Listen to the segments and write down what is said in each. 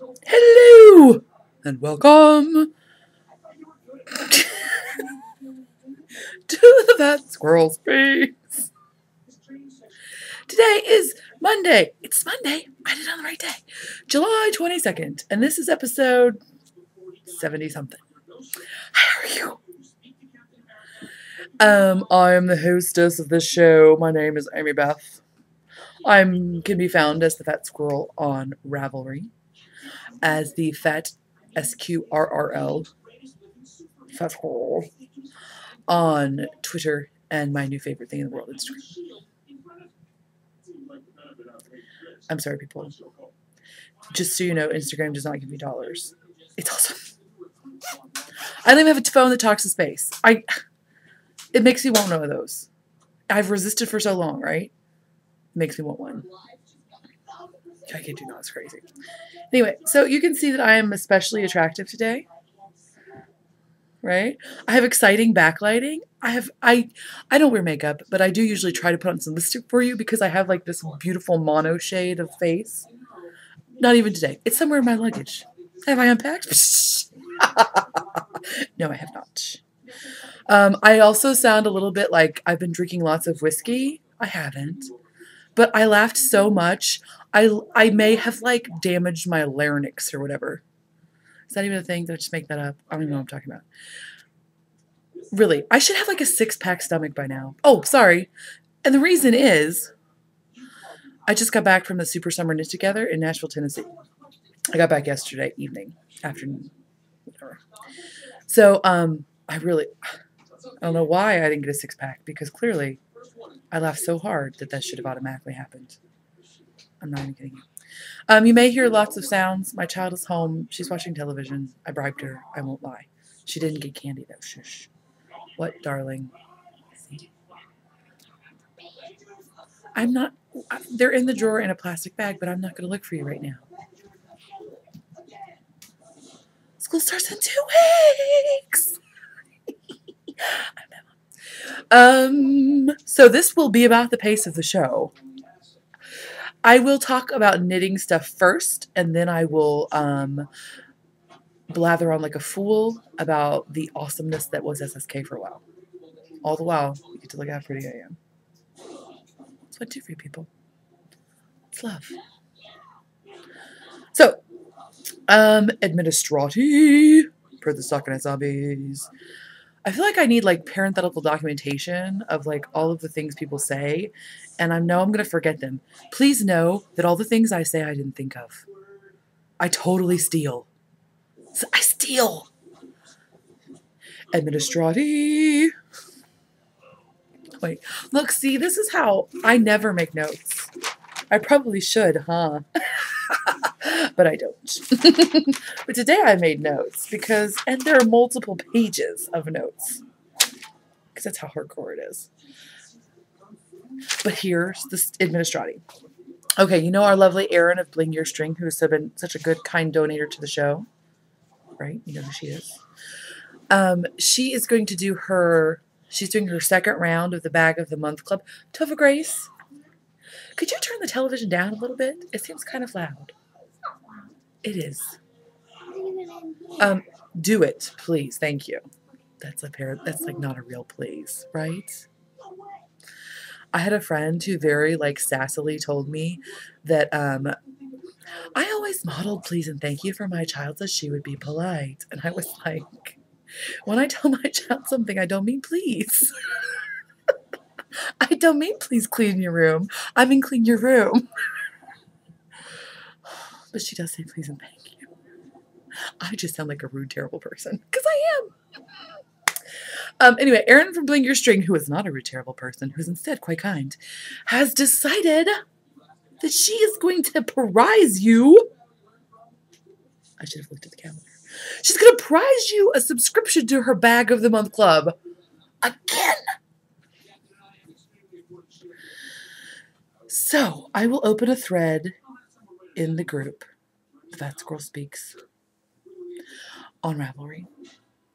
Hello and welcome to the Fat Squirrel Space. Today is Monday. It's Monday. I did it on the right day. July 22nd. And this is episode 70 something. How are you? I am the hostess of this show. My name is Amy Beth. I can be found as the Fat Squirrel on Ravelry, as the Fat SQRRL Fat Squirrel on Twitter, and my new favorite thing in the world, Instagram. I'm sorry, people. Just so you know, Instagram does not give me dollars. It's awesome. I don't even have a phone that talks to space. It makes me want one of those. I've resisted for so long, right? It makes me want one. I can't do that. It's crazy. Anyway, so you can see that I am especially attractive today. Right? I have exciting backlighting. I don't wear makeup, but I do usually try to put on some lipstick for you because I have like this beautiful mono shade of face. Not even today. It's somewhere in my luggage. Have I unpacked? No, I have not. I also sound a little bit like I've been drinking lots of whiskey. I haven't. But I laughed so much, I may have like damaged my larynx or whatever. Is that even a thing? Did I just make that up? I don't even know what I'm talking about. Really, I should have like a 6-pack stomach by now. Oh, sorry. And the reason is I just got back from the Super Summer Knit Together in Nashville, Tennessee. I got back yesterday afternoon, whatever. So, I don't know why I didn't get a 6-pack, because clearly I laughed so hard that should have automatically happened. I'm not even kidding you. You may hear lots of sounds. My child is home. She's watching television. I bribed her. I won't lie. She didn't get candy, though. Shush. What, darling? See? I'm not... They're in the drawer in a plastic bag, but I'm not going to look for you right now. School starts in 2 weeks! So this will be about the pace of the show. I will talk about knitting stuff first, and then I will blather on like a fool about the awesomeness that was SSK for a while. All the while, you get to look how pretty I am. That's what I do for you people. It's love. So, administrati per the Stockinette Zombies. I feel like I need like parenthetical documentation of like all of the things people say, and I know I'm going to forget them. Please know that all the things I say I didn't think of. I totally steal. I steal. Administrati. Wait, look, see, this is how I never make notes. I probably should, huh? But I don't. But today I made notes and there are multiple pages of notes. Because that's how hardcore it is. But here's the administrati. Okay, you know our lovely Erin of Bling Your String, who has been such a good, kind donator to the show. Right? You know who she is. She is going to do she's doing her second round of the Bag of the Month Club. Tova Grace, could you turn the television down a little bit? It seems kind of loud. It is. Do it, please. Thank you. That's like not a real please, right? I had a friend who very like sassily told me that I always modeled please and thank you for my child so she would be polite. And I was like, when I tell my child something, I don't mean please. I don't mean please clean your room. I mean clean your room. But she does say please and thank you. I just sound like a rude, terrible person. Because I am. Anyway, Erin from Bling Your String, who is not a rude, terrible person, who's instead quite kind, has decided that she is going to prize you. I should have looked at the calendar. She's going to prize you a subscription to her Bag of the Month Club. Again. So, I will open a thread in the group, The Fat Squirrel Speaks, on Ravelry.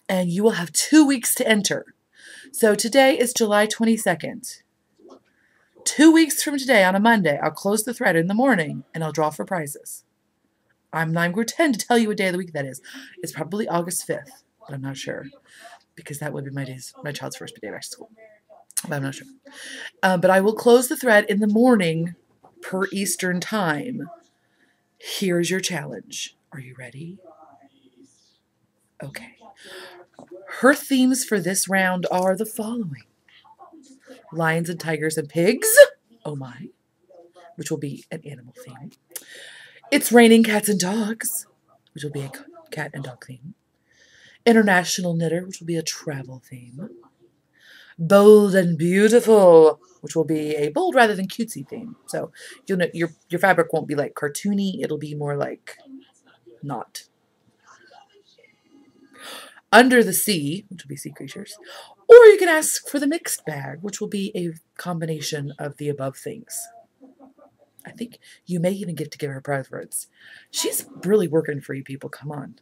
And you will have 2 weeks to enter. So today is July 22nd. 2 weeks from today, on a Monday, I'll close the thread in the morning, and I'll draw for prizes. I'm not going to pretend to tell you what day of the week that is. It's probably August 5th, but I'm not sure because that would be my child's first day back to school. But I'm not sure. But I will close the thread in the morning per Eastern time. Here's your challenge. Are you ready? Okay. Her themes for this round are the following: lions and tigers and pigs. Oh my. Which will be an animal theme. It's raining cats and dogs, which will be a cat and dog theme. International knitter, which will be a travel theme. Bold and beautiful, which will be a bold rather than cutesy theme. So you'll know your fabric won't be like cartoony. It'll be more like not. Under the sea, which will be sea creatures. Or you can ask for the mixed bag, which will be a combination of the above things. I think you may even get to give her preference. She's really working for you people. Come on.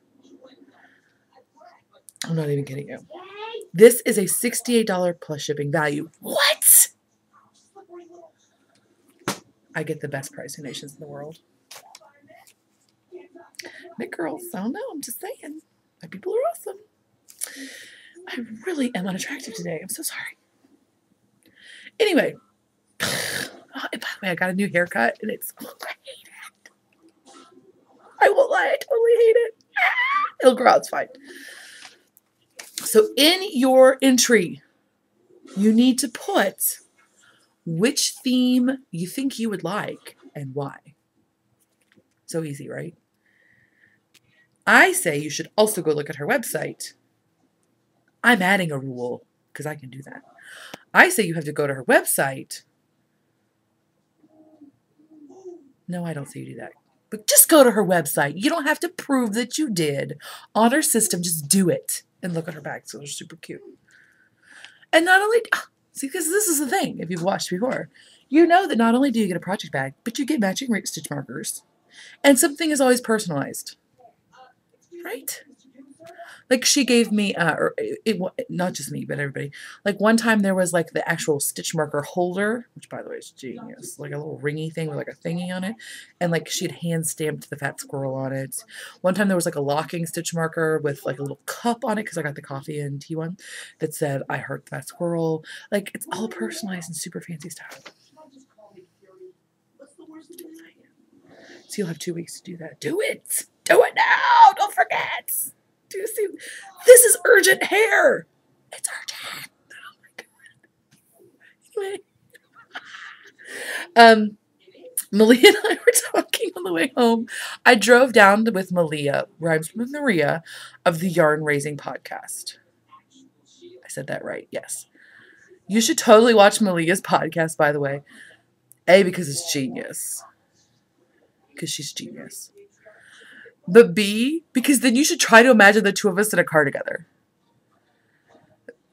I'm not even kidding you. This is a $68 plus shipping value. What? I get the best pricing nations in the world. Knit girls, I don't know. I'm just saying. My people are awesome. I really am unattractive today. I'm so sorry. Anyway. Oh, and by the way, I got a new haircut, and it's... Oh, I hate it. I won't lie. I totally hate it. It'll grow out. It's fine. So in your entry, you need to put which theme you think you would like and why. So easy, right? I say you should also go look at her website. I'm adding a rule because I can do that. I say you have to go to her website. No, I don't say you do that. But just go to her website. You don't have to prove that you did. On her system, just do it. And look at her bags. So they're super cute. And not only... See, because this is the thing, if you've watched before. You know that not only do you get a project bag, but you get matching stitch markers. And something is always personalized. Right? Like she gave me, not just me, but everybody. Like one time there was like the actual stitch marker holder, which by the way is genius. Like a little ringy thing with like a thingy on it. And like she had hand stamped the fat squirrel on it. One time there was like a locking stitch marker with like a little cup on it because I got the coffee and tea one that said, I heart fat squirrel. Like it's all personalized and super fancy stuff. So you'll have 2 weeks to do that. Do it! Do it now! Don't forget! Do you see? This is urgent hair! It's urgent! Oh my god. Anyway. Malia and I were talking on the way home. I drove down with Malia, rhymes with Maria, of the Yarn Raising podcast. I said that right, yes. You should totally watch Malia's podcast, by the way. A, because it's genius. Because she's genius. But B, because then you should try to imagine the two of us in a car together.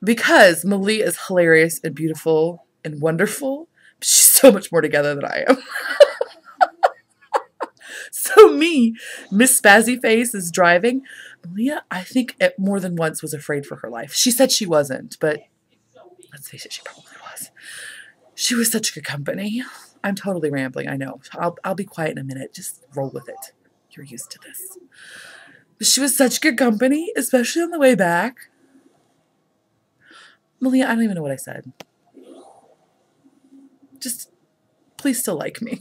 Because Malia is hilarious and beautiful and wonderful. But she's so much more together than I am. So me, Miss Spazzy Face is driving. Malia, I think more than once was afraid for her life. She said she wasn't, but let's face it, she probably was. She was such good company. I'm totally rambling, I know. I'll be quiet in a minute. Just roll with it. You're used to this. But she was such good company, especially on the way back. Malia, I don't even know what I said. Just, please still like me.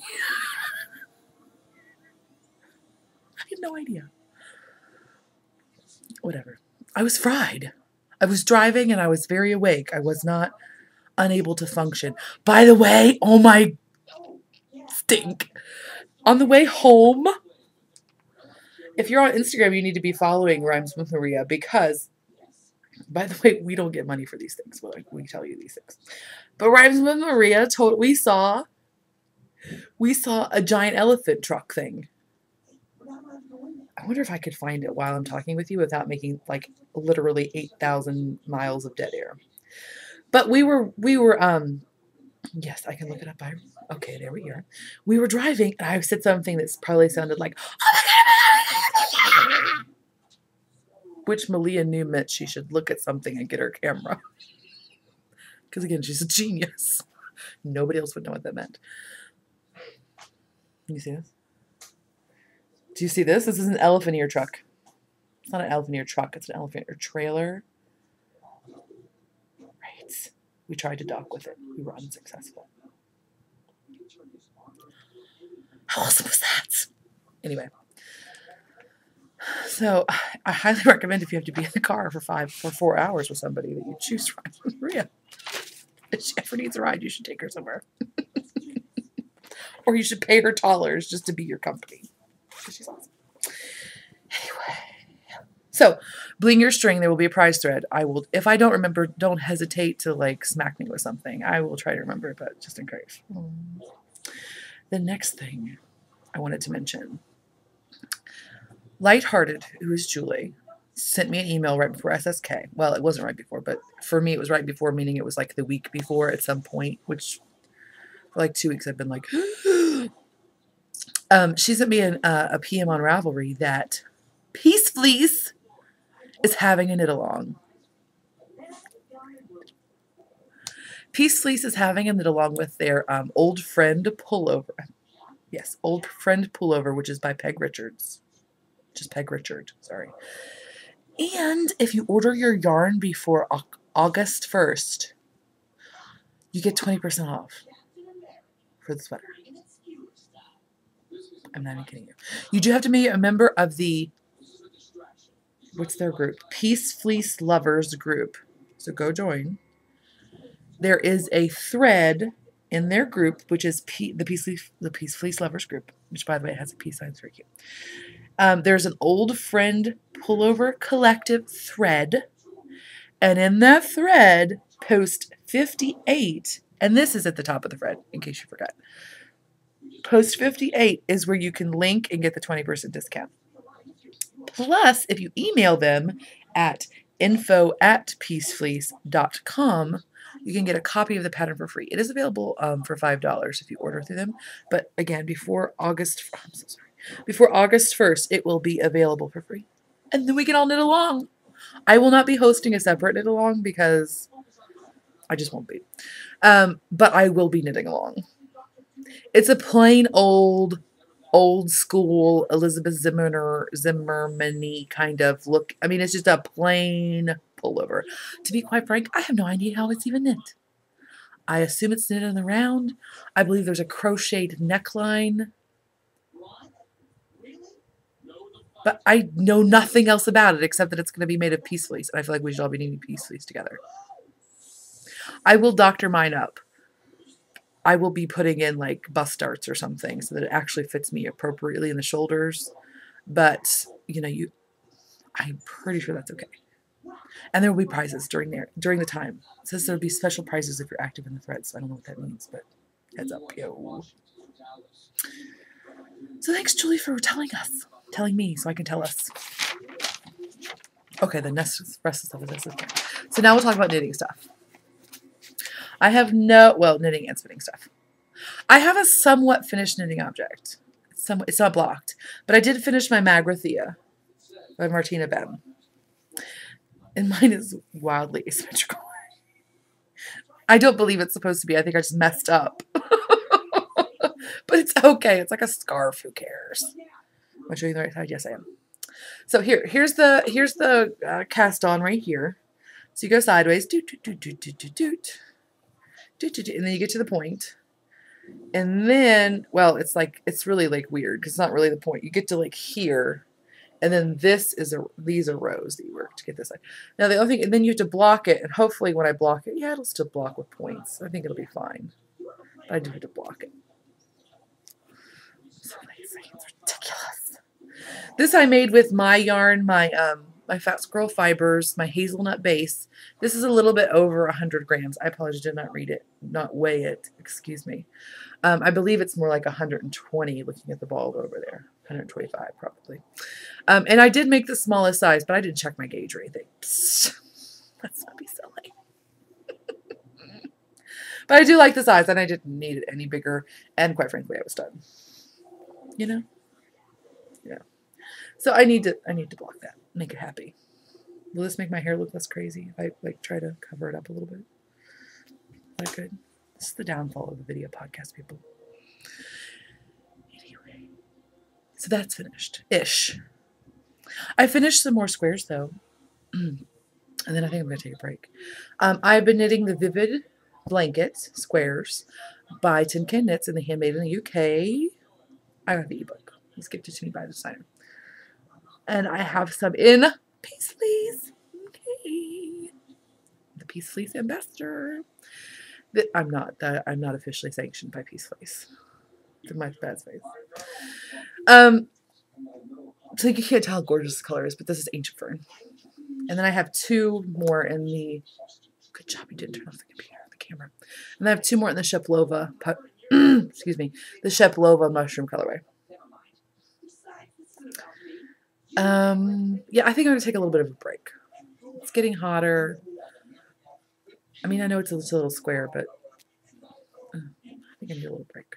I have no idea. Whatever. I was fried. I was driving and I was very awake. I was not unable to function. By the way, oh my stink. On the way home, if you're on Instagram, you need to be following Rhymes with Maria because, by the way, we don't get money for these things. Well, we tell you these things. But Rhymes with Maria told we saw a giant elephant truck thing. I wonder if I could find it while I'm talking with you without making like literally 8,000 miles of dead air. But we were yes, I can look it up by okay, there we are. We were driving and I said something that's probably sounded like, oh my god, which Malia knew meant she should look at something and get her camera. Because again, she's a genius. Nobody else would know what that meant. Can you see this? Do you see this? This is an elephant ear truck. It's not an elephant ear truck. It's an elephant ear trailer. Right. We tried to dock with it. We were unsuccessful. How awesome was that? Anyway. So I highly recommend if you have to be in the car for 4 hours with somebody that you choose to ride with Maria. If she ever needs a ride, you should take her somewhere. Or you should pay her dollars just to be your company. She's awesome. Anyway. So, bling your string. There will be a prize thread. I will, if I don't remember, don't hesitate to like smack me with something. I will try to remember, but just in case. The next thing I wanted to mention. Lighthearted, who is Julie, sent me an email right before SSK. Well, it wasn't right before, but for me it was right before, meaning it was like the week before at some point, which for like 2 weeks I've been like, she sent me a PM on Ravelry that Peace Fleece is having a knit along. Peace Fleece is having a knit along with their Old Friend pullover. Yes, Old Friend pullover, which is by Peg Richards. Just Peg Richard, sorry. And if you order your yarn before August 1st, you get 20% off for the sweater. I'm not even kidding you. You do have to be a member of the, what's their group? Peace Fleece Lovers group. So go join. There is a thread in their group, which is the Peace Fleece Lovers group, which by the way has a peace sign. It's very cute. There's an Old Friend Pullover Collective thread. And in that thread, post 58, and this is at the top of the thread, in case you forgot. Post 58 is where you can link and get the 20% discount. Plus, if you email them at info@peacefleece.com, you can get a copy of the pattern for free. It is available for $5 if you order through them. But again, before August 1st, it will be available for free. And then we can all knit along. I will not be hosting a separate knit along because I just won't be. But I will be knitting along. It's a plain old school Elizabeth Zimmerman-y kind of look. I mean, it's just a plain pullover. To be quite frank, I have no idea how it's even knit. I assume it's knit in the round. I believe there's a crocheted neckline. But I know nothing else about it except that it's going to be made of Peace Fleece. And I feel like we should all be knitting Peace Fleece together. I will doctor mine up. I will be putting in like bust darts or something so that it actually fits me appropriately in the shoulders. But, you know, I'm pretty sure that's okay. And there will be prizes during the time. It says there will be special prizes if you're active in the thread. So I don't know what that means, but heads up, yo. So thanks, Julie, for telling me so I can tell us. Okay, the rest of the stuff is this. So now we'll talk about knitting stuff. I have knitting and spinning stuff. I have a somewhat finished knitting object. It's not blocked, but I did finish my Magrathea by Martina Bem. And mine is wildly asymmetrical. I don't believe it's supposed to be. I think I just messed up. But it's okay. It's like a scarf. Who cares? Am I showing you the right side? Yes, I am. So here's the cast on right here. So you go sideways, and then you get to the point, and then it's really like weird because it's not really the point. You get to like here, and then these are rows that you work to get this side. Now the other thing, and then you have to block it, and hopefully when I block it, yeah, it'll still block with points. I think it'll be fine. But I do have to block it. So it's ridiculous. This I made with my yarn, my Fat Squirrel Fibers, my hazelnut base. This is a little bit over 100 grams. I apologize, did not weigh it. Excuse me. I believe it's more like 120 looking at the ball over there. 125 probably. And I did make the smallest size, but I didn't check my gauge or anything. Psst. Let's not be silly. But I do like the size, and I didn't need it any bigger. And quite frankly, I was done. You know? Yeah. So I need to block that. Make it happy. Will this make my hair look less crazy if I like try to cover it up a little bit? Is that good? This is the downfall of the video podcast, people. Anyway. So that's finished-ish. I finished some more squares though. And then I think I'm going to take a break. I've been knitting the Vivid Blankets squares by Tin Can Knits and the Handmade in the UK. I got the ebook. He's gifted to me by the designer. And I have some in Peace Fleece. Okay. The Peace Fleece ambassador. I'm not officially sanctioned by Peace Fleece. It's my Spazz face. So you can't tell how gorgeous the color is, but this is Ancient Fern. And then I have two more in the, good job you didn't turn off the camera. And I have two more in the Sheplova, excuse me, the Sheplova mushroom colorway. Yeah, I think I'm going to take a little bit of a break. It's getting hotter. I mean, I know it's a little square, but I think I need a little break.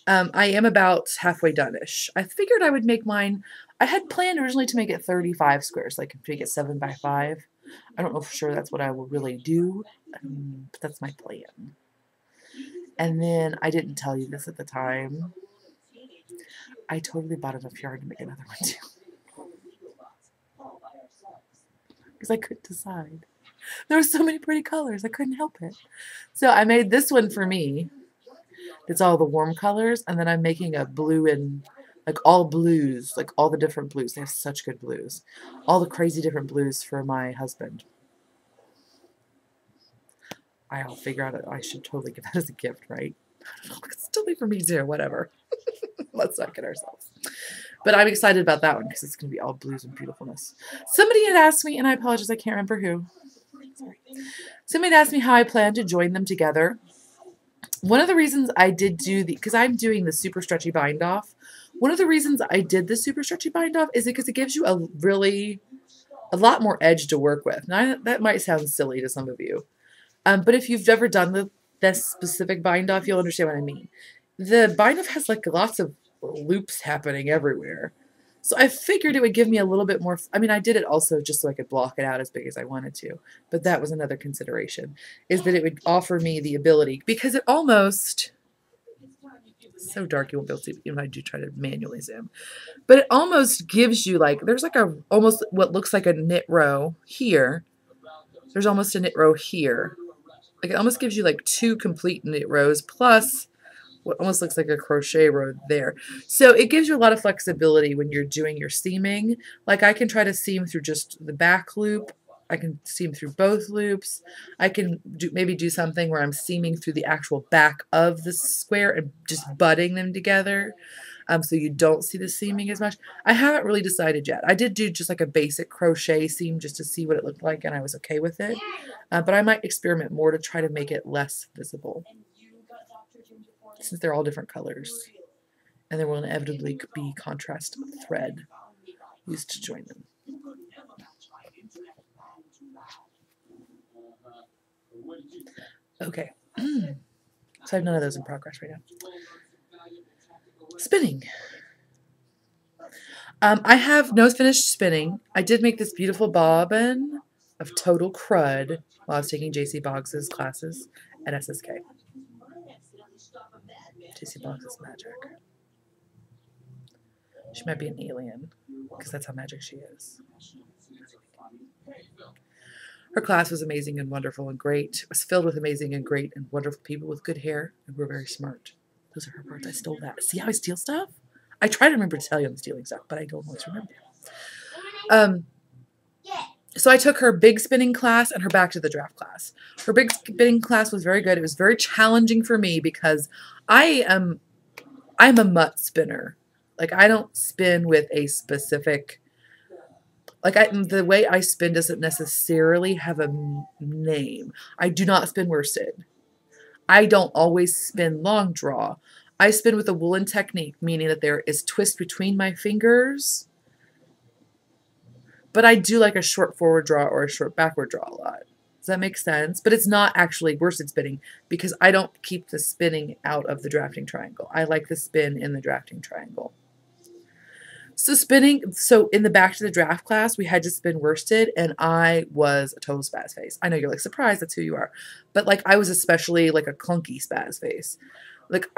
I am about halfway done-ish. I figured I would make mine. I had planned originally to make it 35 squares, like make it 7 by 5. I don't know for sure that's what I will really do, but that's my plan. And then I didn't tell you this at the time. I totally bought enough yarn to make another one too. Because I couldn't decide. There were so many pretty colors, I couldn't help it. So I made this one for me. It's all the warm colors, and then I'm making a blue and like all blues, like all the different blues. They have such good blues. All the crazy different blues for my husband. I'll figure out that I should totally give that as a gift, right? It's totally for me too, whatever. Let's not get ourselves. But I'm excited about that one because it's going to be all blues and beautifulness. Somebody had asked me, and I apologize, I can't remember who. Sorry. Somebody had asked me how I plan to join them together. One of the reasons I did do because I'm doing the super stretchy bind off. One of the reasons I did the super stretchy bind off is because it gives you a lot more edge to work with. Now, that might sound silly to some of you. But if you've ever done this specific bind off, you'll understand what I mean. The bind off has like lots of loops happening everywhere. So I figured it would give me a little bit more. I mean, I did it also just so I could block it out as big as I wanted to. But that was another consideration, is that it would offer me the ability, because it almost, so dark you won't be able to see even if I do try to manually zoom. But it almost gives you like, there's like almost what looks like a knit row here. There's almost a knit row here. Like it almost gives you like 2 complete knit rows plus what almost looks like a crochet row there. So it gives you a lot of flexibility when you're doing your seaming. Like I can try to seam through just the back loop. I can seam through both loops. I can maybe do something where I'm seaming through the actual back of the square and just butting them together. So you don't see the seaming as much. I haven't really decided yet. I did do just like a basic crochet seam just to see what it looked like, and I was okay with it. But I might experiment more to try to make it less visible, since they're all different colors. And there will inevitably be contrast thread used to join them. Okay. So I have none of those in progress right now. Spinning. I have no finished spinning. I did make this beautiful bobbin of total crud while I was taking JC Boggs's classes at SSK. JC Boggs is magic. She might be an alien, because that's how magic she is. Her class was amazing and wonderful and great. It was filled with amazing and great and wonderful people with good hair and were very smart. Those are her words. I stole that. See how I steal stuff? I try to remember to tell you I'm stealing stuff, but I don't always remember. So I took her big spinning class and her back to the draft class. Her big spinning class was very good. It was very challenging for me because I'm a mutt spinner. Like I don't spin with a specific, like the way I spin doesn't necessarily have a name. I do not spin worsted. I don't always spin long draw. I spin with a woolen technique, meaning that there is twist between my fingers. But I do like a short forward draw or a short backward draw a lot. Does that make sense? But it's not actually worsted spinning because I don't keep the spinning out of the drafting triangle. I like the spin in the drafting triangle. So in the back to the draft class, we had to spin worsted, and I was a total Spazz face. I know you're like surprised, that's who you are. But like I was especially like a clunky Spazz face. Like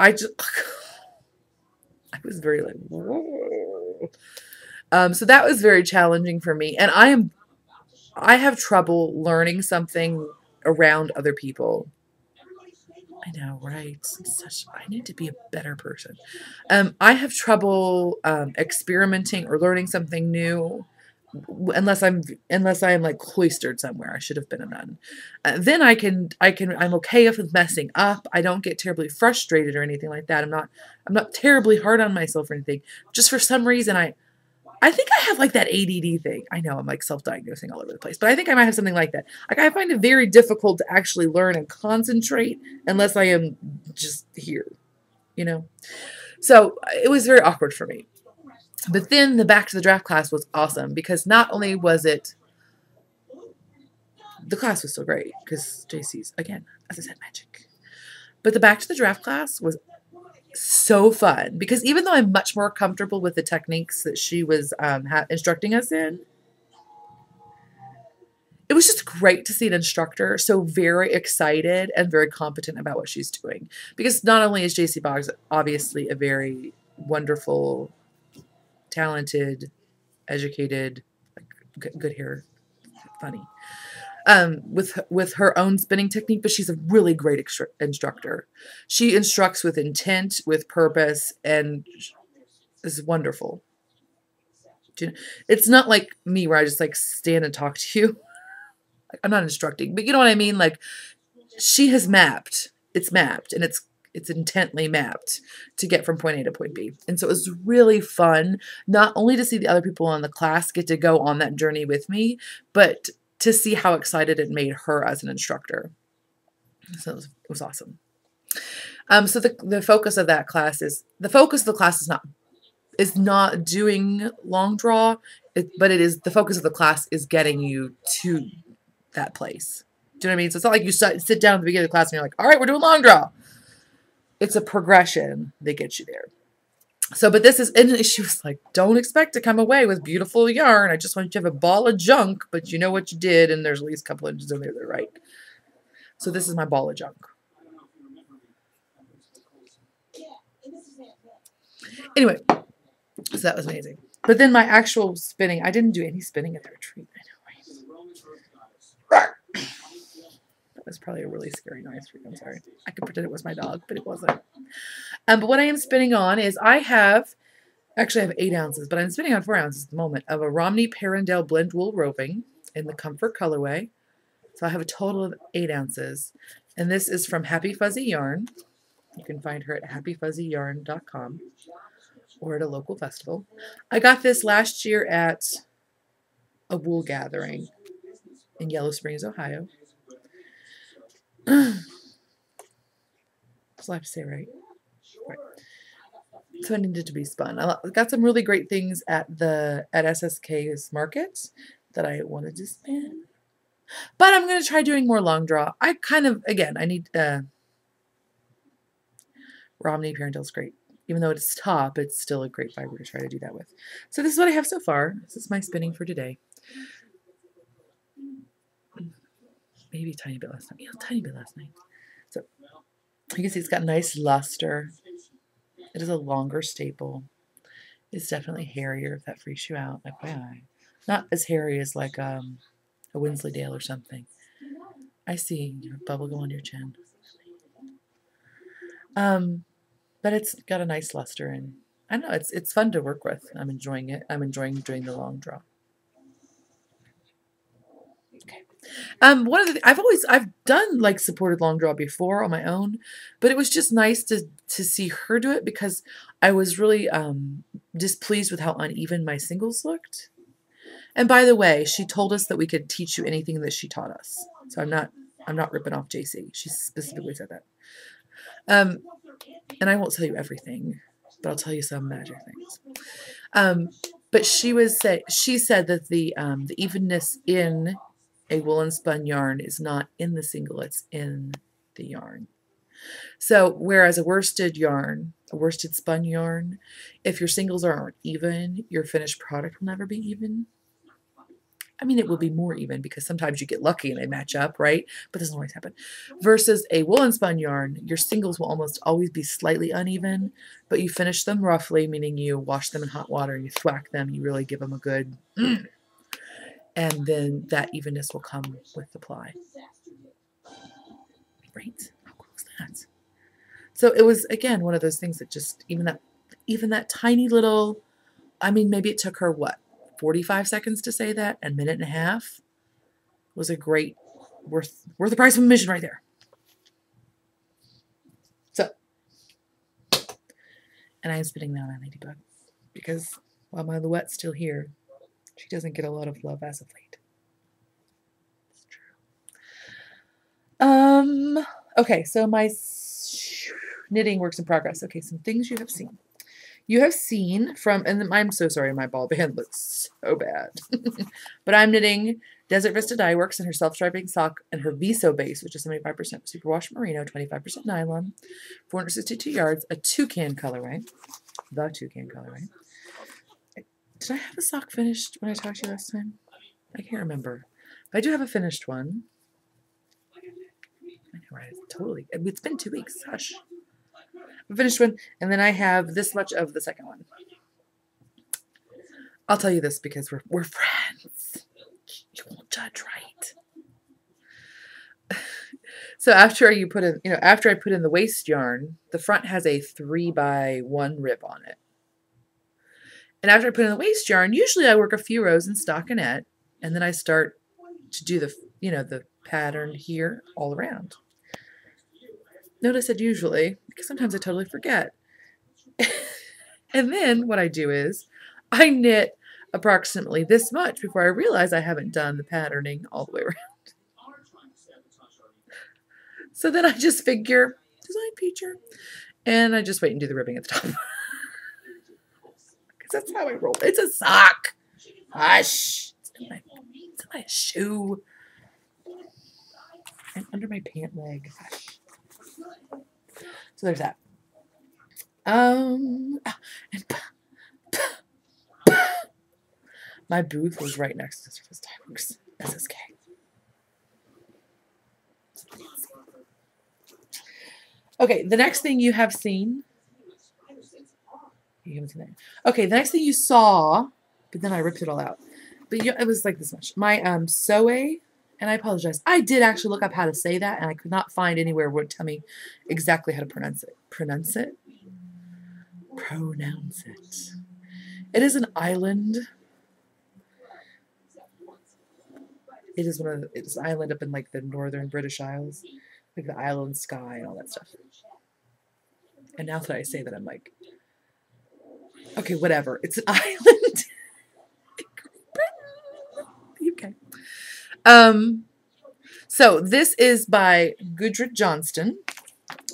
I was very like, whoa. So that was very challenging for me. And I have trouble learning something around other people. I know, right? I need to be a better person. I have trouble experimenting or learning something new unless I am like cloistered somewhere. I should have been a nun. Then I'm okay with messing up. I don't get terribly frustrated or anything like that. I'm not terribly hard on myself or anything. Just for some reason I think I have like that ADD thing. I know I'm like self-diagnosing all over the place, but I think I might have something like that. Like I find it very difficult to actually learn and concentrate unless I am just here, you know? So it was very awkward for me. But then the back to the draft class was awesome because not only was it, the class was so great because JC's, again, as I said, magic. But the back to the draft class was so fun because even though I'm much more comfortable with the techniques that she was instructing us in, it was just great to see an instructor so very excited and very competent about what she's doing. Because not only is JC Boggs obviously a very wonderful, talented, educated, like, good hair, funny, with her own spinning technique, but she's a really great instructor. She instructs with intent, with purpose, and is wonderful. It's not like me where I just like stand and talk to you. I'm not instructing, but you know what I mean? Like she has mapped, it's mapped, and it's intently mapped to get from point A to point B. And so it was really fun, not only to see the other people in the class get to go on that journey with me, but to see how excited it made her as an instructor. So it was awesome. So the focus of that class is, the focus of the class is not doing long draw, but it is, the focus of the class is getting you to that place. Do you know what I mean? So it's not like you sit down at the beginning of the class and you're like, all right, we're doing long draw. It's a progression that gets you there. So, but this is, and she was like, don't expect to come away with beautiful yarn. I just want you to have a ball of junk, but you know what you did, and there's at least a couple inches in there that are right. So this is my ball of junk. Anyway, so that was amazing. But then my actual spinning, I didn't do any spinning at the retreat. I know, right? That was probably a really scary noise for you. I'm sorry. I could pretend it was my dog, but it wasn't. But what I am spinning on is I have 8 ounces, but I'm spinning on 4 ounces at the moment of a Romney Parendale blend wool roving in the Comfort colorway. So I have a total of 8 ounces. And this is from Happy Fuzzy Yarn. You can find her at happyfuzzyyarn.com or at a local festival. I got this last year at a wool gathering in Yellow Springs, Ohio. So I have to say right. So it needed to be spun. I got some really great things at SSK's market that I wanted to spin. But I'm going to try doing more long draw. I kind of, again, I need Romney Parendale's great. Even though it's top, it's still a great fiber to try to do that with. So this is what I have so far. This is my spinning for today. Maybe a tiny bit last night. Yeah, a tiny bit last night. So you can see it's got nice luster. It is a longer staple. It's definitely hairier if that freaks you out. FYI. Not as hairy as like a Wensleydale or something. I see your bubble go on your chin. But it's got a nice luster, and I don't know, it's fun to work with. I'm enjoying it. I'm enjoying doing the long draw. Okay. One of the I've done like supported long draw before on my own, but it was just nice to see her do it because I was really displeased with how uneven my singles looked. And by the way, she told us that we could teach you anything that she taught us. So I'm not ripping off JC. She specifically said that. And I won't tell you everything, but I'll tell you some magic things. But she said that the evenness in a woolen spun yarn is not in the single, it's in the yarn. So whereas a worsted spun yarn, if your singles aren't even, your finished product will never be even. I mean, it will be more even because sometimes you get lucky and they match up, right? But this doesn't always happen. Versus a woolen spun yarn, your singles will almost always be slightly uneven, but you finish them roughly, meaning you wash them in hot water, you thwack them, you really give them a good, and then that evenness will come with the ply. Right? How cool is that? So it was, again, one of those things that just, even that tiny little, I mean, maybe it took her, what, 45 seconds to say that, a minute and a half, was a great, worth the price of admission right there. So, and I am spitting down on Ladybug, because while my Louette's still here, she doesn't get a lot of love as of late. It's true. Okay, so my knitting works in progress. Okay, some things you have seen. You have seen from, and I'm so sorry, my ball band looks so bad. But I'm knitting Desert Vista Dye Works in her self-striping sock and her Viso base, which is 75% superwash merino, 25% nylon, 462 yards, a toucan colorway. The toucan colorway. Did I have a sock finished when I talked to you last time? I can't remember. But I do have a finished one. I know, right? Totally. It's been 2 weeks. Hush. A finished one, and then I have this much of the second one. I'll tell you this because we're friends. You won't judge, right? So after you put in, after I put in the waste yarn, the front has a 3x1 rib on it. And after I put in the waste yarn, usually I work a few rows in stockinette, and then I start to do the, the pattern here all around. Notice I said usually, because sometimes I totally forget. And then what I do is I knit approximately this much before I realize I haven't done the patterning all the way around. So then I just figure, design feature, and I just wait and do the ribbing at the top. Because that's how I roll. It's a sock. Hush. It's in my shoe. And under my pant leg. Hush. So there's that. And my booth was right next to Surface Dye Works, SSK. Okay, the next thing you have seen. You haven't seen that. Okay, the next thing you saw, but then I ripped it all out. But it was like this much. My Soe, and I apologize. I did actually look up how to say that, and I could not find anywhere where it would tell me exactly how to pronounce it. Pronounce it. It is an island. It is it's an island up in like the northern British Isles, like the island sky and all that stuff. And now that I say that, I'm like, okay, whatever. It's an island. Okay. So this is by Gudrid Johnston,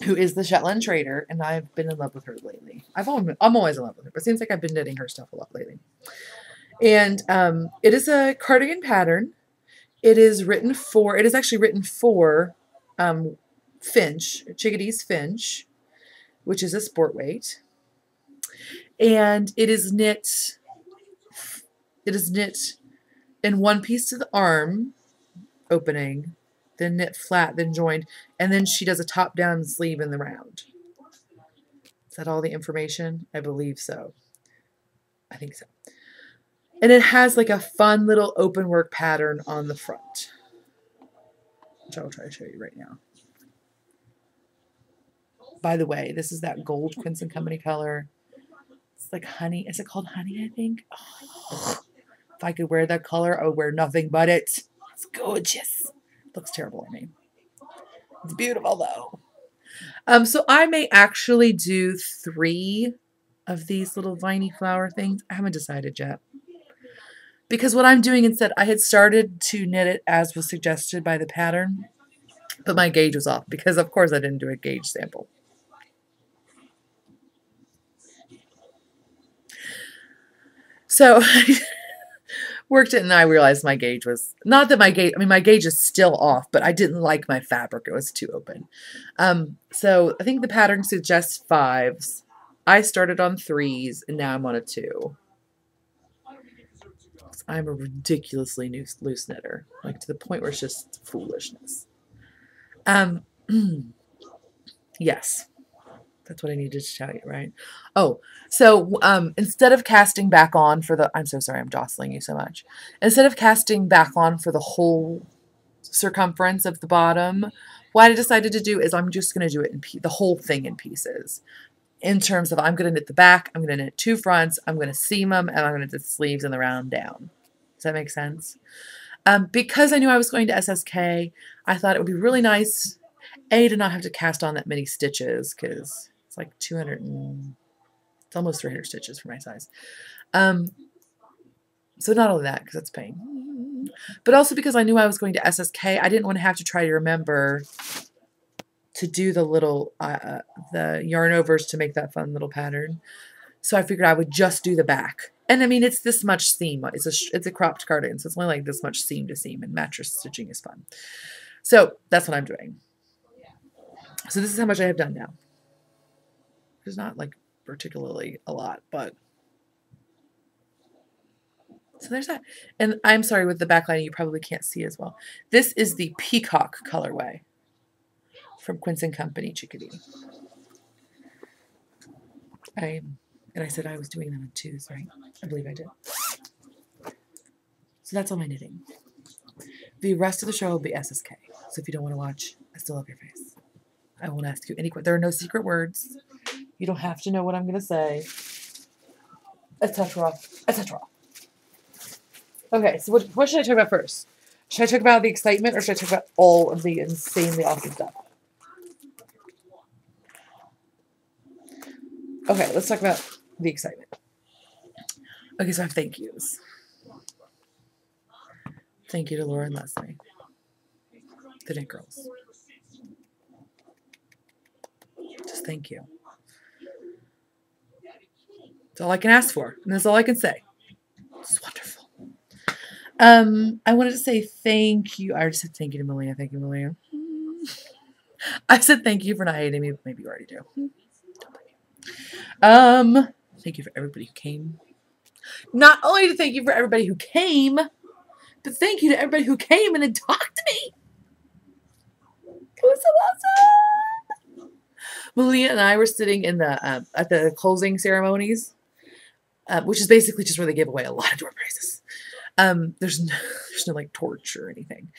who is the Shetland trader, and I've been in love with her lately. I'm always in love with her, but it seems like I've been knitting her stuff a lot lately. And it is a cardigan pattern. It is actually written for Finch, Chickadee's Finch, which is a sport weight. And it is knit in one piece to the arm opening, then knit flat, then joined, and then she does a top-down sleeve in the round. Is that all the information? I believe so. I think so. And it has like a fun little open work pattern on the front, which I will try to show you right now. By the way, this is that gold Quince & Company color. It's like honey. Is it called honey, I think? Oh, if I could wear that color, I would wear nothing but it. It's gorgeous. It looks terrible on me. It's beautiful, though. So I may actually do 3 of these little viney flower things. I haven't decided yet. Because what I'm doing instead, I had started to knit it as was suggested by the pattern, but my gauge was off because, of course, I didn't do a gauge sample. So I worked it, and I realized my gauge was, not that my gauge, I mean, my gauge is still off, but I didn't like my fabric. It was too open. So I think the pattern suggests 5s. I started on 3s, and now I'm on a 2. I'm a ridiculously loose knitter, like to the point where it's just foolishness. Yes, that's what I needed to tell you, right? Oh, so instead of casting back on for the, I'm so sorry, I'm jostling you so much. Instead of casting back on for the whole circumference of the bottom, what I decided to do is I'm just going to do it in the whole thing in pieces. In terms of I'm going to knit the back, I'm going to knit 2 fronts, I'm going to seam them, and I'm going to knit the sleeves and the round down. Does that make sense? Because I knew I was going to SSK, I thought it would be really nice, A, to not have to cast on that many stitches, because it's like 200 and, it's almost 300 stitches for my size. So not only that, because that's pain, but also because I knew I was going to SSK, I didn't want to have to try to remember to do the little, the yarn overs to make that fun little pattern. So I figured I would just do the back. And I mean, it's this much seam. It's a cropped cardigan, so it's only like this much seam to seam, and mattress stitching is fun. So that's what I'm doing. So this is how much I have done now. It's not like particularly a lot, but so there's that. And I'm sorry, with the backlining, you probably can't see as well. This is the Peacock colorway from Quince & Company Chickadee. And I said I was doing them in 2s, right? I believe I did. So that's all my knitting. The rest of the show will be SSK. So if you don't want to watch, I still love your face. I won't ask you any questions. There are no secret words. You don't have to know what I'm going to say. Etc. Etc. Okay, so what should I talk about first? Should I talk about the excitement, or should I talk about all of the insanely awesome stuff? Okay, let's talk about the excitement. Okay, so I have thank yous. Thank you to Laura and Leslie, the Knit Girls. Just thank you. That's all I can ask for, and that's all I can say. It's wonderful. I wanted to say thank you. I already said thank you to Malia. Thank you, Malia. I said thank you for not hating me, but maybe you already do. Thank you for everybody who came. Not only to thank you for everybody who came, but thank you to everybody who came and talked to me. It was so awesome. Malia and I were sitting in the at the closing ceremonies, which is basically just where they give away a lot of door prizes. There's no like torch or anything.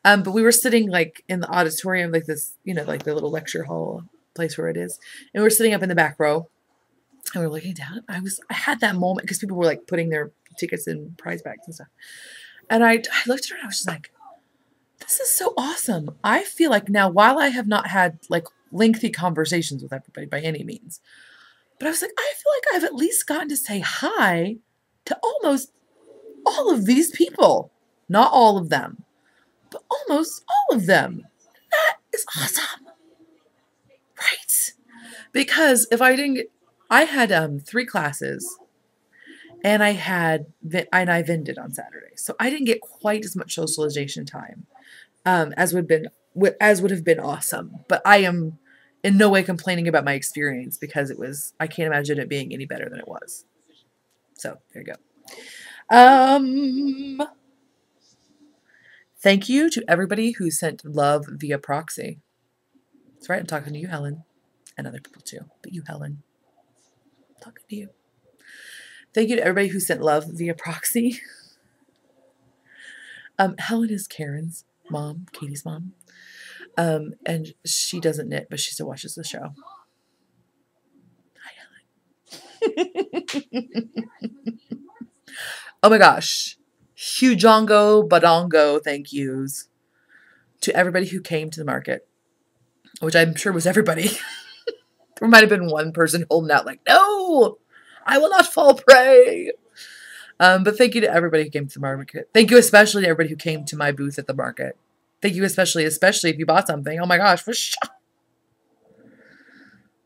But we were sitting like in the auditorium, like this, you know, like the little lecture hall place where it is. And we were sitting up in the back row, and we were looking down. I had that moment because people were like putting their tickets in prize bags and stuff. And I looked at her and I was just like, this is so awesome. I feel like now, while I have not had like lengthy conversations with everybody by any means, but I was like, I feel like I've at least gotten to say hi to almost all of these people. Not all of them, but almost all of them. That is awesome. Right? Because if I didn't get, I had 3 classes, and I vended on Saturday. So I didn't get quite as much socialization time as would have been awesome. But I am in no way complaining about my experience, because I can't imagine it being any better than it was. So there you go. Thank you to everybody who sent love via proxy. That's right, I'm talking to you, Helen, and other people too, but you, Helen, I'm talking to you. Thank you to everybody who sent love via proxy. Helen is Karen's mom, Katie's mom, and she doesn't knit, but she still watches the show. Hi, Helen. Oh my gosh. Hujongo badongo thank yous to everybody who came to the market, which I'm sure was everybody. There might have been one person holding out like, no, I will not fall prey. But thank you to everybody who came to the market. Thank you especially to everybody who came to my booth at the market. Thank you especially if you bought something. Oh my gosh. But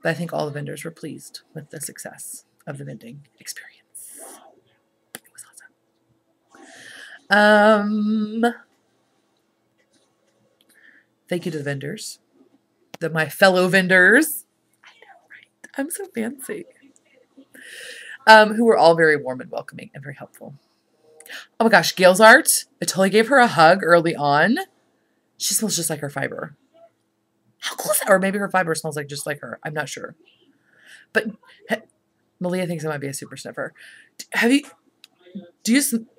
I think all the vendors were pleased with the success of the vending experience. It was awesome. Thank you to the vendors. My fellow vendors. I know, right? I'm so fancy. Who were all very warm and welcoming and very helpful. Oh my gosh, Gail's art. I totally gave her a hug early on. She smells just like her fiber. How cool is that? Or maybe her fiber smells like just like her. I'm not sure. But Malia thinks I might be a super sniffer. Have you,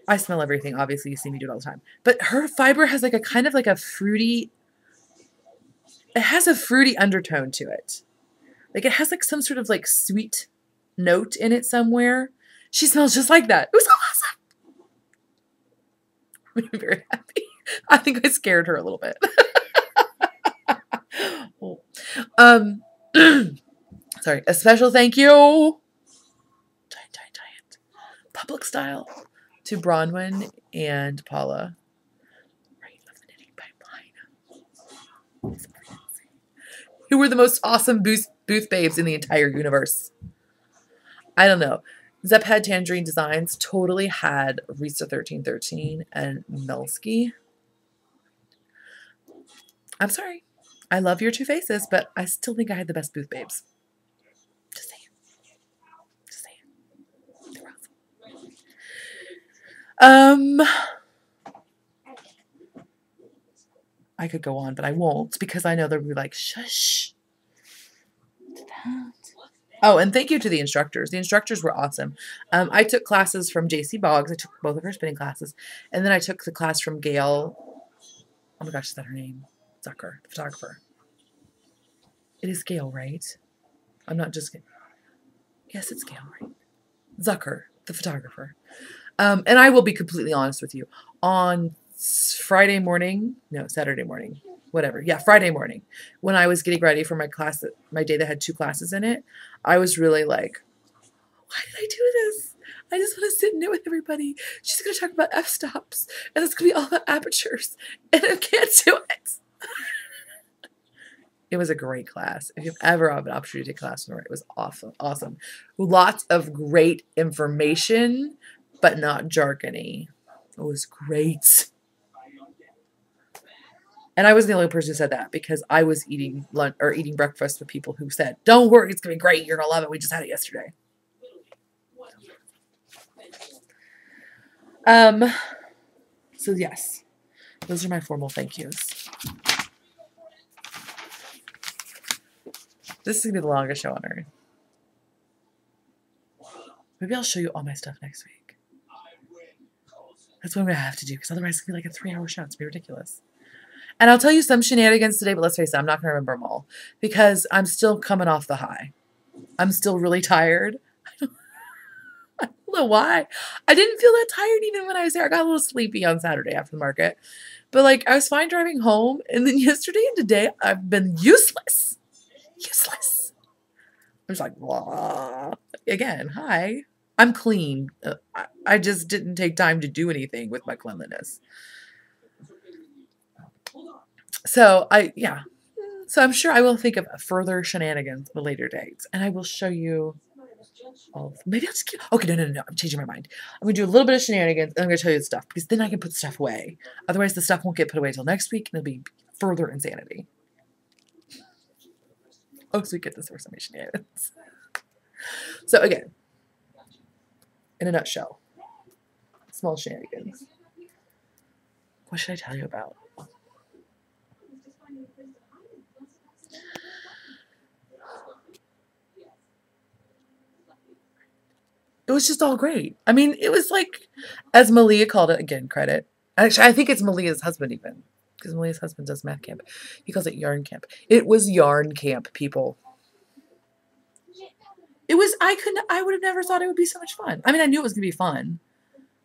I smell everything. Obviously, you see me do it all the time. But her fiber has like a kind of like a fruity, it has a fruity undertone to it. Like it has like some sort of like sweet note in it somewhere. She smells just like that. It was so awesome. I'm very happy. I think I scared her a little bit. um, sorry. A special thank you. Giant. Public style to Bronwyn and Paula. Right of the knitting pipeline. Who were the most awesome booth babes in the entire universe. I don't know. Zep had Tangerine Designs totally had Risa 1313 and Melsky. I'm sorry. I love your two faces, but I still think I had the best booth babes. Just saying. They were awesome. I could go on, but I won't because I know they'll be like, shush. Oh, and thank you to the instructors. The instructors were awesome. I took classes from JC Boggs. I took both of her spinning classes. And then I took the class from Gail. Oh my gosh, is that her name? Zucker, the photographer. It is Gail, right? I'm not just... Yes, it's Gail, right? Zucker, the photographer. And I will be completely honest with you. On Saturday morning, whatever. Yeah, Friday morning, when I was getting ready for my class, my day that had 2 classes in it, I was really like, why did I do this? I just want to sit and knit with everybody. She's going to talk about f-stops, and it's going to be all about apertures, and I can't do it. It was a great class. If you've ever had an opportunity to take a class from her, it was awesome. Lots of great information, but not jargony. It was great. And I was the only person who said that because I was eating lunch or eating breakfast with people who said, don't worry, it's going to be great. You're going to love it. We just had it yesterday. So yes, those are my formal thank yous. This is going to be the longest show on earth. Maybe I'll show you all my stuff next week. That's what I'm going to have to do because otherwise it's going to be like a 3-hour show. It's going to be ridiculous. And I'll tell you some shenanigans today, but let's face it, I'm not going to remember them all because I'm still coming off the high. I'm still really tired. I don't know why. I didn't feel that tired even when I was there. I got a little sleepy on Saturday after the market. But like I was fine driving home. And then yesterday and today, I've been useless. I'm just like, blah. Again, hi. I'm clean. I just didn't take time to do anything with my cleanliness. So So I'm sure I will think of further shenanigans at a later date. And I will show you all of them. Maybe I'll just keep... Okay, no. I'm changing my mind. I'm going to do a little bit of shenanigans and I'm going to tell you the stuff. Because then I can put stuff away. Otherwise, the stuff won't get put away until next week. And it'll be further insanity. Oh, so we get this for some shenanigans. So again, in a nutshell, small shenanigans. What should I tell you about? It was just all great. I mean, it was like, as Malia called it, again, credit. Actually, I think it's Malia's husband even, because Malia's husband does math camp. He calls it yarn camp. It was yarn camp, people. It was, I would have never thought it would be so much fun. I mean, I knew it was going to be fun,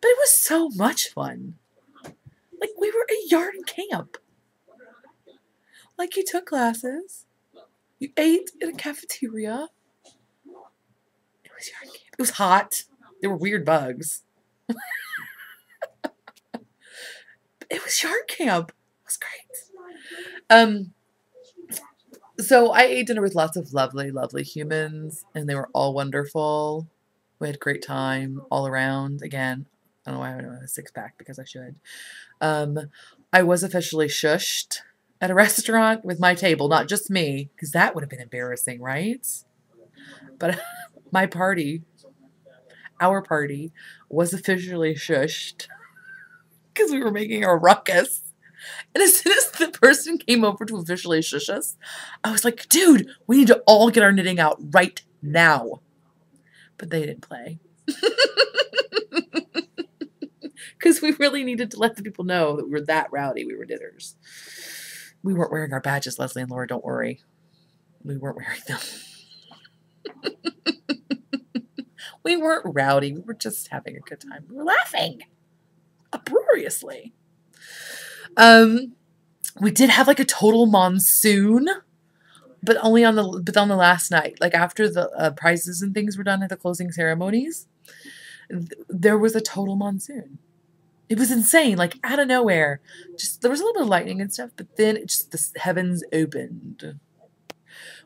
but it was so much fun. Like, we were at yarn camp. Like, you took classes. You ate in a cafeteria. It was yarn camp. It was hot. There were weird bugs. It was yarn camp. It was great. So I ate dinner with lots of lovely, lovely humans, and they were all wonderful. We had a great time all around. Again, I don't know why I don't have a 6-pack because I should. I was officially shushed at a restaurant with my table, not just me, because that would have been embarrassing, right? But my party, our party, was officially shushed because we were making a ruckus. And as soon as the person came over to officially shush us, I was like, dude, we need to all get our knitting out right now. But they didn't play. Because we really needed to let the people know that we were that rowdy. We were knitters. We weren't wearing our badges, Leslie and Laura, don't worry. We weren't wearing them. We weren't rowdy. We were just having a good time. We were laughing uproariously. We did have like a total monsoon, but only on the last night. Like after the prizes and things were done at the closing ceremonies, there was a total monsoon. It was insane, like out of nowhere. Just there was a little bit of lightning and stuff, but then it just the heavens opened.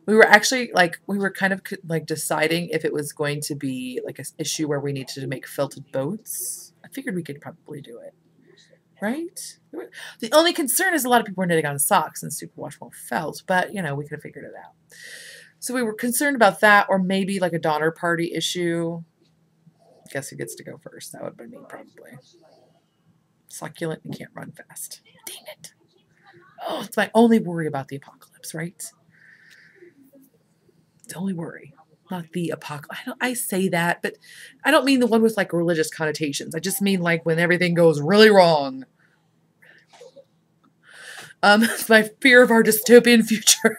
We were actually like we were kind of like deciding if it was going to be like an issue where we needed to make felted boats. I figured we could probably do it, right? The only concern is a lot of people were knitting on socks and superwash won't felt, but you know we could have figured it out. So we were concerned about that, or maybe like a Donner Party issue. Guess who gets to go first? That would have been me probably. Succulent and can't run fast. Dang it! Oh, it's my only worry about the apocalypse, right? The only worry, not the apocalypse. I say that, but I don't mean the one with like religious connotations. I just mean like when everything goes really wrong. It's my fear of our dystopian future.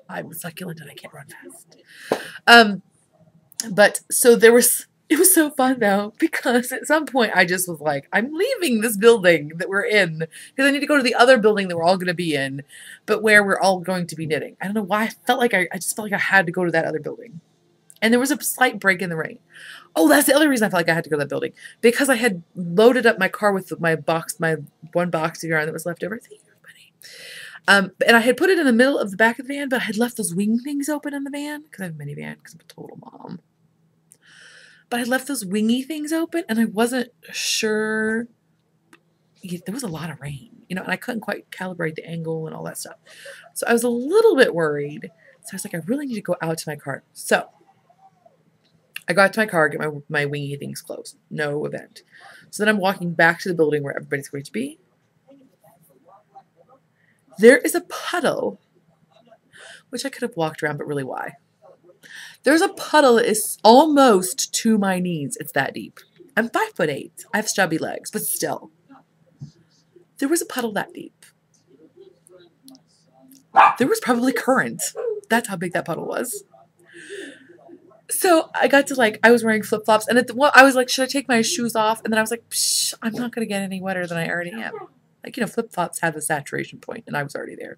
I'm succulent and I can't run fast. But so there was. It was so fun though, because at some point I just was like, I'm leaving this building that we're in because I need to go to the other building that we're all going to be in, but where we're all going to be knitting. I don't know why I just felt like I had to go to that other building. And there was a slight break in the rain. Oh, that's the other reason I felt like I had to go to that building, because I had loaded up my car with my one box of yarn that was left over. Thank you, everybody. And I had put it in the middle of the back of the van, but I had left those wing things open in the van because I have a minivan because I'm a total mom. But I left those wingy things open, and I wasn't sure. There was a lot of rain, you know, and I couldn't quite calibrate the angle and all that stuff. So I was a little bit worried. So I was like, I really need to go out to my car. So I got to my car, get my wingy things closed. No event. So then I'm walking back to the building where everybody's going to be. There is a puddle, which I could have walked around, but really why? There's a puddle that is almost to my knees. It's that deep. I'm 5'8". I have stubby legs, but still. There was a puddle that deep. There was probably current. That's how big that puddle was. So I got to like, I was wearing flip-flops, and I was like, should I take my shoes off? And then I was like, psh, I'm not going to get any wetter than I already am. Like, you know, flip-flops have a saturation point, and I was already there.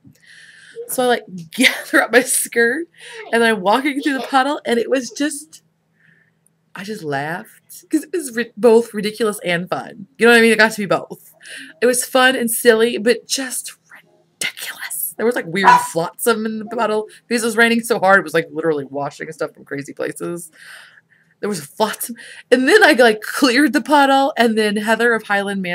So I like gather up my skirt and I'm walking through the puddle, and it was just, I just laughed because it was both ridiculous and fun. You know what I mean? It got to be both. It was fun and silly, but just ridiculous. There was like weird flotsam in the puddle because it was raining so hard. It was like literally washing stuff from crazy places. There was flotsam. And then I like cleared the puddle, and then Heather of Highland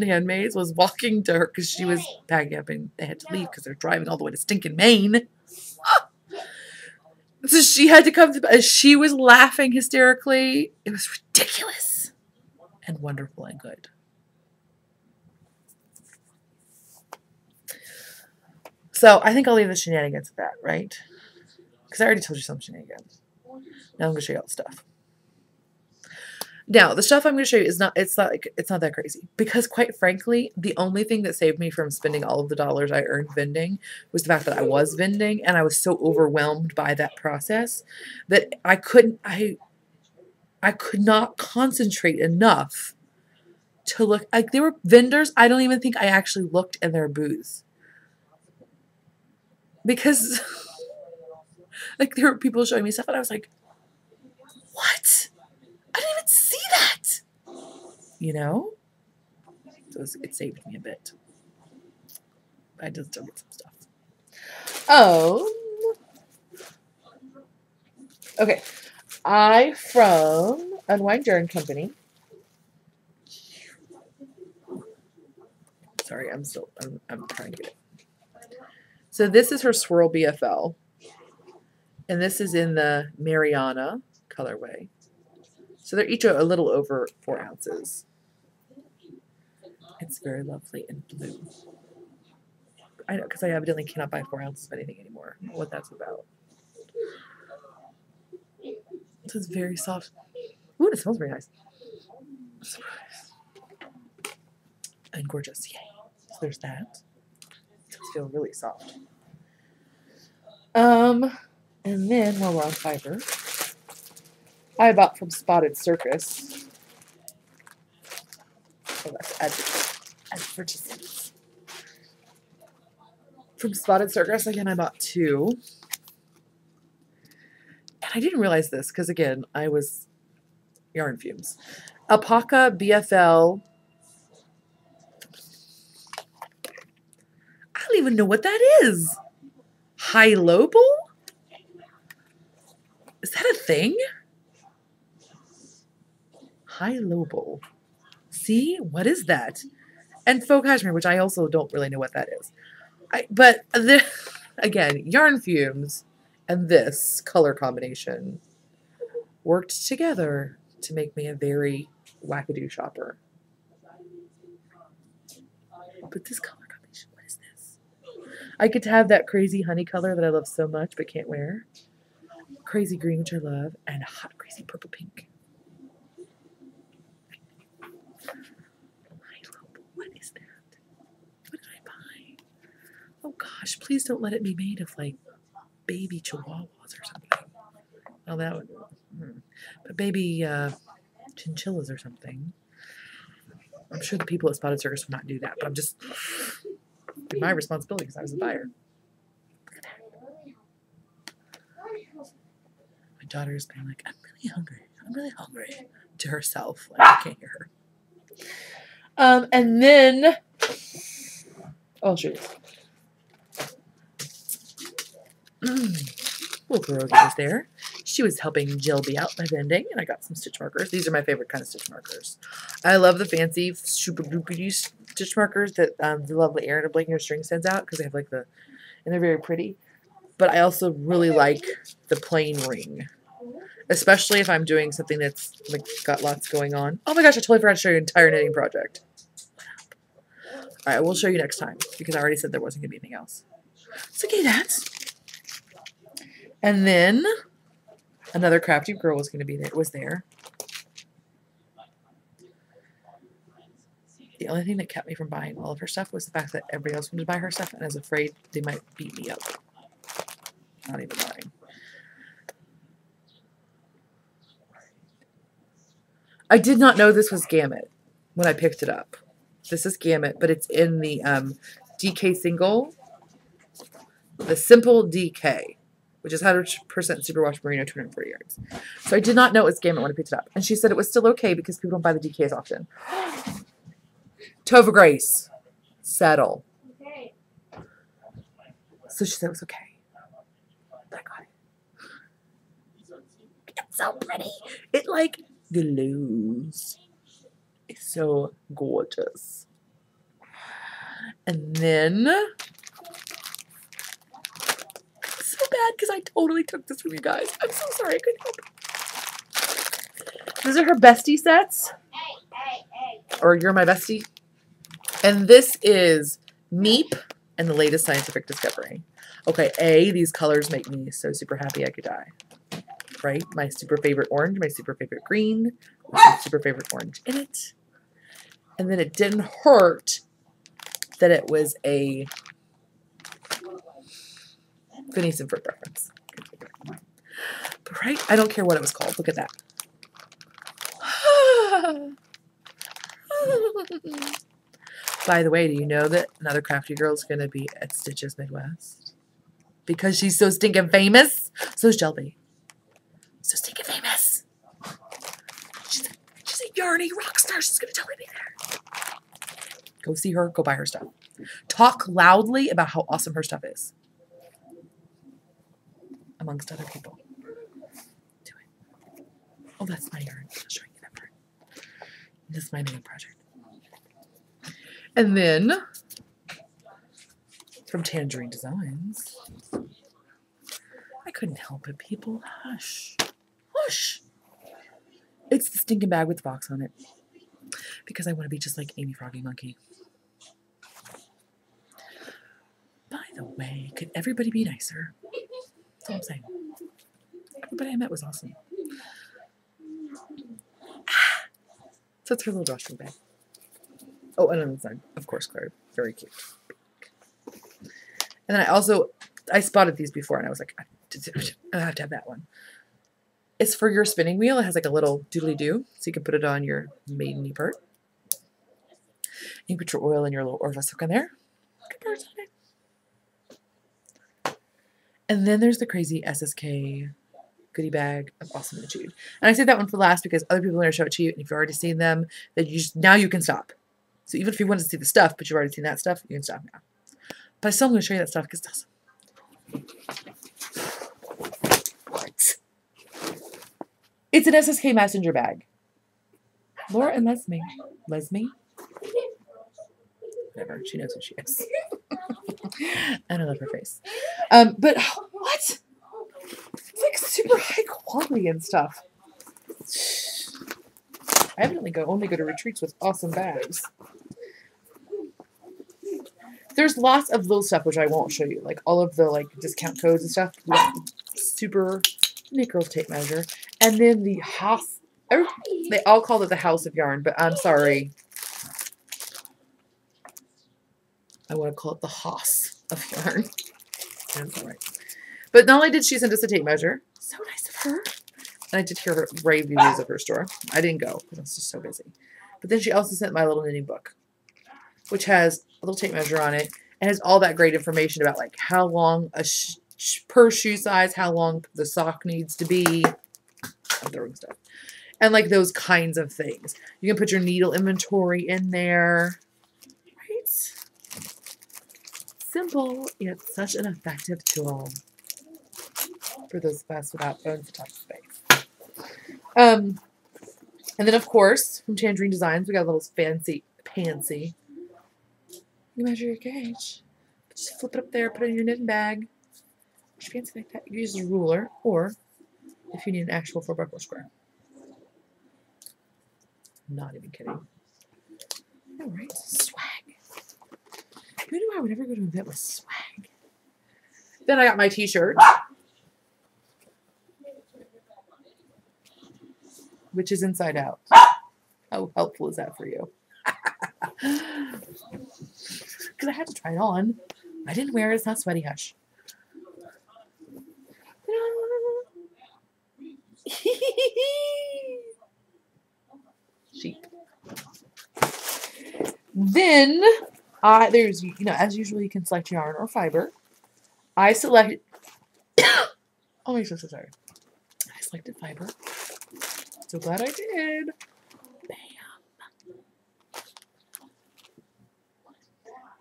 Handmaids was walking to her because she was packing up and they had to leave because they're driving all the way to stinking Maine. So she had to come to, she was laughing hysterically. It was ridiculous and wonderful and good. So I think I'll leave the shenanigans at that, right? Because I already told you some shenanigans. Now I'm going to show you all the stuff. Now, the stuff I'm going to show you is not that crazy, because quite frankly, the only thing that saved me from spending all of the dollars I earned vending was the fact that I was vending, and I was so overwhelmed by that process that I could not concentrate enough to look. Like, there were vendors, I don't even think I actually looked in their booths, because like there were people showing me stuff, and I was like, what? I didn't even see that, you know? So it saved me a bit. I did still get some stuff. Oh. Okay. From Unwind Yarn Company. Sorry, I'm trying to get it. So this is her Swirl BFL. And this is in the Mariana colorway. So they're each a little over 4 ounces. It's very lovely and blue. I know, because I evidently cannot buy 4 ounces of anything anymore. I don't know what that's about. This is very soft. Ooh, it smells very nice. Surprise. And gorgeous. Yay. So there's that. It does feel really soft. And then while we're on fiber, I bought from Spotted Circus. Oh, that's advertisements. From Spotted Circus, again, I bought 2. And I didn't realize this because, again, I was yarn fumes. Alpaca BFL. I don't even know what that is. High Lobel? Is that a thing? High Lobel. See? What is that? And faux cashmere, which I also don't really know what that is. But again, yarn fumes and this color combination worked together to make me a very wackadoo shopper. But this color combination, what is this? I could have that crazy honey color that I love so much but can't wear. Crazy green, which I love, and hot crazy purple pink. What is that? What did I buy? Oh gosh, please don't let it be made of like baby chihuahuas or something. Oh, that would, but baby chinchillas or something. I'm sure the people at Spotted Circus would not do that, but I'm just my responsibility because I was the buyer. Look at that. My daughter is being like, I'm really hungry. I'm really hungry to herself. Like, I can't hear her. And then I'll show you. Little pierogi was there. She was helping Jill out by bending, and I got some stitch markers. These are my favorite kind of stitch markers. I love the fancy super duper stitch markers that the lovely Erin of Blanking Your String sends out because they have like and they're very pretty. But I also really like the plain ring, especially if I'm doing something that's like got lots going on. Oh my gosh, I totally forgot to show you an entire knitting project. All right, we'll show you next time because I already said there wasn't gonna be anything else. It's okay, that's. And then another crafty girl was there. The only thing that kept me from buying all of her stuff was the fact that everybody else wanted to buy her stuff, and I was afraid they might beat me up. Not even lying. I did not know this was Gamut when I picked it up. This is Gamut, but it's in the DK single, the Simple DK, which is 100% superwash merino 240 yards. So I did not know it was Gamut when I picked it up. And she said it was still okay because people don't buy the DK as often. Tova Grace. Settle. Okay. So she said it was okay. But I got it. It's so pretty. It like glows. It's so gorgeous. And then so bad because I totally took this from you guys. I'm so sorry I couldn't help it. These are her bestie sets. Or You're My Bestie. And this is Meep and the Latest Scientific Discovery. Okay, these colors make me so super happy I could die. Right? My super favorite orange, my super favorite green, my super favorite orange in it. And then it didn't hurt that it was a Phineas and Ferb reference. But right? I don't care what it was called. Look at that. By the way, do you know that another crafty girl is going to be at Stitches Midwest? Because she's so stinking famous. So is Shelby. So stinking famous. She's a yarny rock star. She's going to totally be there. Go see her. Go buy her stuff. Talk loudly about how awesome her stuff is. Amongst other people. Do it. Oh, that's my yarn. I'll show you that part. This is my knitting project. And then, from Tangerine Designs, I couldn't help it, people. Hush. Hush. It's the stinking bag with the box on it. Because I want to be just like Amy Froggy Monkey. By the way, could everybody be nicer? That's all I'm saying. Everybody I met was awesome. So it's her little drawstring bag. Oh, and on the side, of course, Claire. Very cute. And then I spotted these before, and I was like, I have to have that one. It's for your spinning wheel. It has like a little doodly-doo, so you can put it on your maideny part. You can put your oil and your little orifice hook in there. And then there's the crazy SSK goodie bag of awesomenitude. And I saved that one for last because other people are going to show it to you, and if you've already seen them, then now you can stop. So even if you want to see the stuff, but you've already seen that stuff, you can stop now. But I still am going to show you that stuff because it's awesome. What? It's an SSK messenger bag. Laura and Lesme? Whatever. She knows who she is. And I love her face. But what? It's like super high quality and stuff. I evidently only go to retreats with awesome bags. There's lots of little stuff which I won't show you, like all of the like discount codes and stuff. Super Nick Girls tape measure, and then the house. They all call it the House of Yarn, but I'm sorry. I want to call it the Hoss of Yarn. That's all right. But not only did she send us a tape measure, so nice of her. And I did hear her rave reviews of her store. I didn't go because I was just so busy. But then she also sent my little knitting book, which has a little tape measure on it and has all that great information about like how long per shoe size, how long the sock needs to be. I'm throwing stuff. And like those kinds of things. You can put your needle inventory in there. Right? Simple, yet such an effective tool for those of us without phones to touch space. And then of course, from Tangerine Designs, we got a little fancy pansy. You measure your gauge. Just flip it up there, put it in your knitting bag. Fancy like that. You use a ruler, or if you need an actual 4x4 square. Not even kidding. All right, swag. Who knew I would ever go to an event with swag? Then I got my t-shirt, which is inside out. How helpful is that for you? Because I had to try it on. I didn't wear it. It's not sweaty, hush. Sheep. Then there's, as usual, you can select yarn or fiber. I selected. Oh, I'm so sorry. I selected fiber. So glad I did. Bam.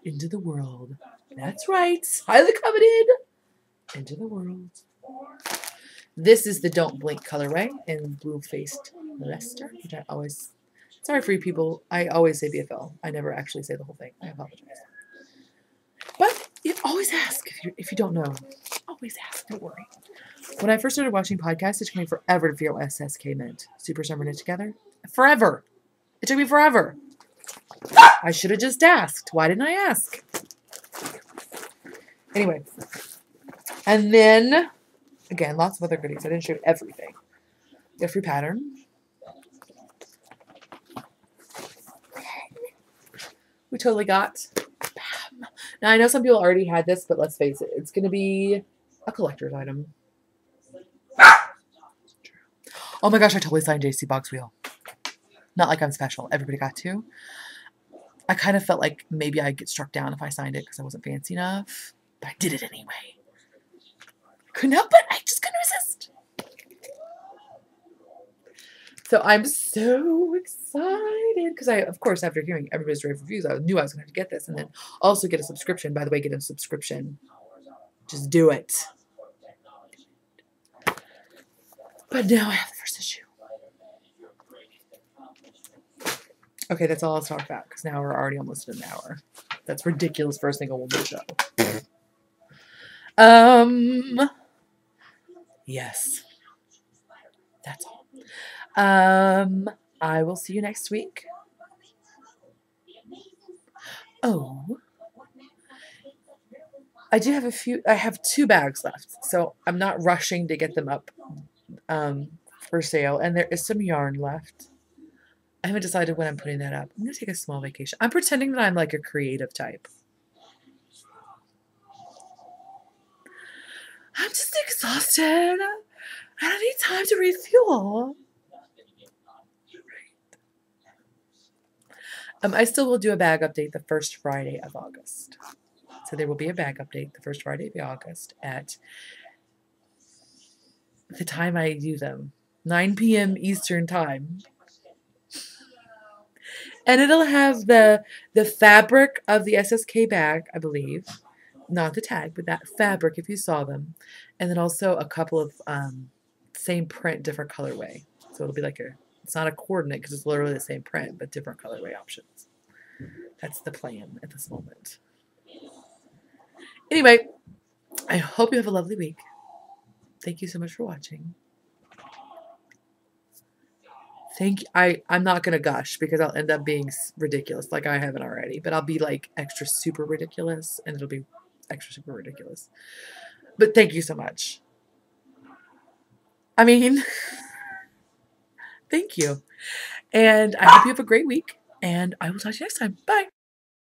Into the world. That's right. Highly coveted. Into the world. This is the Don't Blink colorway in Blue-Faced Leicester, which I always... Sorry for you people. I always say BFL. I never actually say the whole thing. I apologize. But you always ask if you don't know. Always ask. Don't worry. When I first started watching podcasts, it took me forever to figure out what SSK meant. Super Summer Knit Together? Forever. It took me forever. I should have just asked. Why didn't I ask? Anyway. And then... Again, lots of other goodies. I didn't show you everything. The free pattern. We totally got. Bam. Now, I know some people already had this, but let's face it. It's going to be a collector's item. Oh my gosh, I totally signed JC Box Wheel. Not like I'm special. Everybody got to. I kind of felt like maybe I'd get struck down if I signed it because I wasn't fancy enough. But I did it anyway. Couldn't help it. I just couldn't resist. So I'm so excited because of course, after hearing everybody's rave reviews, I knew I was going to have to get this and then also get a subscription. By the way, get a subscription. Just do it. But now I have the first issue. Okay, that's all I'll talk about because now we're already almost at an hour. That's ridiculous for a single woman show. Yes. That's all. I will see you next week. Oh, I have 2 bags left, so I'm not rushing to get them up for sale, and there is some yarn left. I haven't decided when I'm putting that up. I'm going to take a small vacation. I'm pretending that I'm like a creative type. I'm just exhausted. I need time to refuel. I still will do a bag update the first Friday of August. So there will be a bag update the first Friday of August at the time I do them, 9 p.m. Eastern time. And it'll have the fabric of the SSK bag, I believe. Not the tag, but that fabric if you saw them. And then also a couple of same print, different colorway. So it'll be like it's not a coordinate because it's literally the same print, but different colorway options. That's the plan at this moment. Anyway, I hope you have a lovely week. Thank you so much for watching. I'm not going to gush because I'll end up being ridiculous like I haven't already, but I'll be like extra super ridiculous and it'll be extra super ridiculous. But thank you so much. I mean, thank you. And I hope you have a great week and I will talk to you next time. Bye.